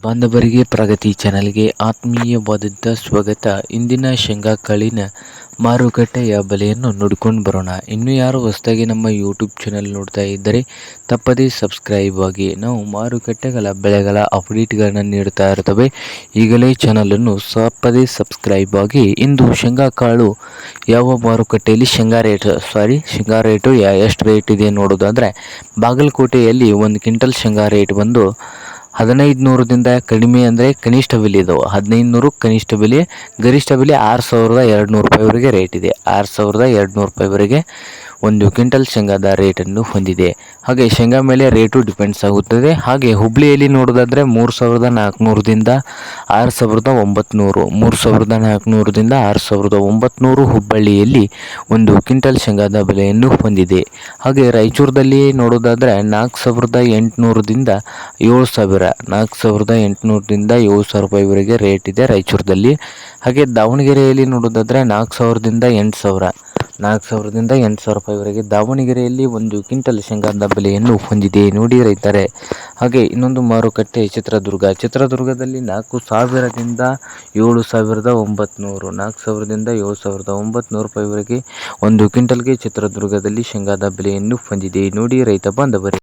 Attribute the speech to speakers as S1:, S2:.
S1: ಬಾಂಧವರಿಗೆ ಪ್ರಗತಿ ಚಾನಲ್ಗೆ ಆತ್ಮೀಯವಾದಂಥ ಸ್ವಾಗತ. ಇಂದಿನ ಶೇಂಗಾ ಕಾಳಿನ ಮಾರುಕಟ್ಟೆಯ ಬೆಲೆಯನ್ನು ನೋಡಿಕೊಂಡು ಬರೋಣ. ಇನ್ನು ಯಾರು ಹೊಸದಾಗಿ ನಮ್ಮ ಯೂಟ್ಯೂಬ್ ಚಾನಲ್ ನೋಡ್ತಾ ಇದ್ದರೆ ತಪ್ಪದೇ ಸಬ್ಸ್ಕ್ರೈಬ್ ಆಗಿ. ನಾವು ಮಾರುಕಟ್ಟೆಗಳ ಬೆಳೆಗಳ ಅಪ್ಡೇಟ್ಗಳನ್ನು ನೀಡ್ತಾ ಇರ್ತವೆ. ಈಗಲೇ ಚಾನಲನ್ನು ತಪ್ಪದೇ ಸಬ್ಸ್ಕ್ರೈಬ್ ಆಗಿ. ಇಂದು ಶೇಂಗಾ ಕಾಳು ಯಾವ ಮಾರುಕಟ್ಟೆಯಲ್ಲಿ ಶೇಂಗಾ ರೇಟು ಎಷ್ಟು ರೇಟ್ ಇದೆ ನೋಡೋದಾದರೆ, ಬಾಗಲಕೋಟೆಯಲ್ಲಿ 1 ಕ್ವಿಂಟಲ್ ಶೇಂಗಾ ರೇಟ್ ಬಂದು 1500ದಿಂದ ಕಡಿಮೆ ಅಂದರೆ ಕನಿಷ್ಠ ಬೆಲೆ ಇದಾವೆ 1500, ಕನಿಷ್ಠ ಬೆಲೆ, ಗರಿಷ್ಠ ಬೆಲೆ 6200 ರೂಪಾಯಿವರೆಗೆ ರೇಟ್ ಇದೆ. 6200 ರೂಪಾಯಿವರೆಗೆ 1 ಕ್ವಿಂಟಲ್ ಶೇಂಗಾದ ರೇಟನ್ನು ಹೊಂದಿದೆ. ಹಾಗೆ ಶೇಂಗಾ ಮೇಲೆ ರೇಟು ಡಿಪೆಂಡ್ಸ್ ಆಗುತ್ತದೆ. ಹಾಗೆ ಹುಬ್ಳಿಯಲ್ಲಿ ನೋಡೋದಾದರೆ 3400ದಿಂದ 6900, 3400ದಿಂದ 6900 ಹುಬ್ಬಳ್ಳಿಯಲ್ಲಿ 1 ಕ್ವಿಂಟಲ್ ಶೇಂಗಾದ ಬೆಲೆಯನ್ನು ಹೊಂದಿದೆ. ಹಾಗೆ ರಾಯಚೂರದಲ್ಲಿ ನೋಡೋದಾದರೆ 4800ದಿಂದ 7000, 4800ರಿಂದ 7000 ರೂಪಾಯಿವರೆಗೆ ರೇಟ್ ಇದೆ ರಾಯಚೂರದಲ್ಲಿ. ಹಾಗೆ ದಾವಣಗೆರೆಯಲ್ಲಿ ನೋಡೋದಾದರೆ 4000ದಿಂದ 8000, 4000ದಿಂದ 8000 ರೂಪಾಯಿವರೆಗೆ ದಾವಣಗೆರೆಯಲ್ಲಿ 1 ಕ್ವಿಂಟಲ್ ಶೇಂಗಾದ ಬೆಲೆಯನ್ನು ಹೊಂದಿದೆ ನೋಡಿ ರೈತರೆ. ಹಾಗೆ ಇನ್ನೊಂದು ಮಾರುಕಟ್ಟೆ ಚಿತ್ರದುರ್ಗದಲ್ಲಿ 4000ದಿಂದ 7900, 4000ದಿಂದ 7900 ರೂಪಾಯಿವರೆಗೆ 1 ಕ್ವಿಂಟಲ್ಗೆ ಚಿತ್ರದುರ್ಗದಲ್ಲಿ ಶೇಂಗಾದ ಬೆಲೆಯನ್ನು ಹೊಂದಿದೆ ನೋಡಿ ರೈತ ಬಾಂಧವರೇ.